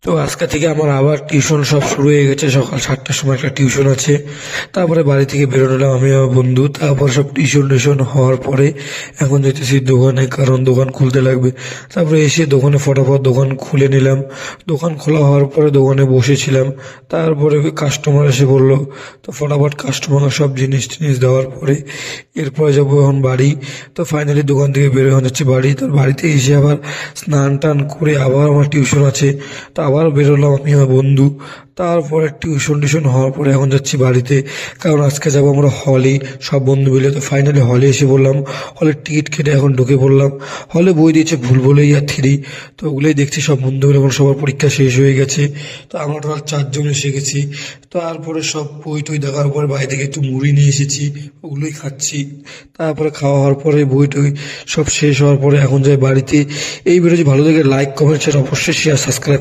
তো আজকে থেকে আমার আবার টিউশন সব শুরু হয়ে গেছে। সকাল 7টার সময় একটা টিউশন আছে। তারপরে বাড়ি থেকে বেরোলাম আমি আমার বন্ধু। তারপর সব টিউশন হওয়ার পরে এখন যেতেছি দোকানে, কারণ দোকান খুলতে লাগবে। তারপরে এসে দোকানে ফটাফট দোকান খুলে নিলাম। দোকান খোলা হওয়ার পরে দোকানে বসেছিলাম। তারপরে কাস্টমার এসে বললো, তো ফটাফট কাস্টমার সব জিনিস টিনিস দেওয়ার পরে এরপরে যাবো এখন বাড়ি। তো ফাইনালি দোকান থেকে বেরোয় যাচ্ছি বাড়ি। তো বাড়িতে এসে আবার স্নান টান করে আবার আমার টিউশন আছে। তা আবার বেরোলাম আমি আমার বন্ধু। তারপরে টিউশন হওয়ার পরে এখন যাচ্ছি বাড়িতে, কারণ আজকে যাবো আমরা হলে সব বন্ধু মিলে। তো ফাইনালি হলে এসে বললাম, হলের টিকিট কেটে এখন ঢুকে পড়লাম। হলে বই দিয়েছে ভুলভুলাইয়া 3। তো ওগুলোই দেখছি সব বন্ধু মিলে, এখন সবার পরীক্ষা শেষ হয়ে গেছে। তো আমরা টোটাল 4 জন এসে গেছি। তারপরে সব বই টই দেখার পরে বাড়ি থেকে একটু মুড়ি নিয়ে এসেছি, ওগুলোই খাচ্ছি। তারপরে খাওয়া হওয়ার পরে বই টই সব শেষ হওয়ার পরে এখন যাই বাড়িতে। এই ভিডিও যদি ভালো লাগে লাইক কমেন্ট শেয়ার অবশ্যই শেয়ার সাবস্ক্রাইব।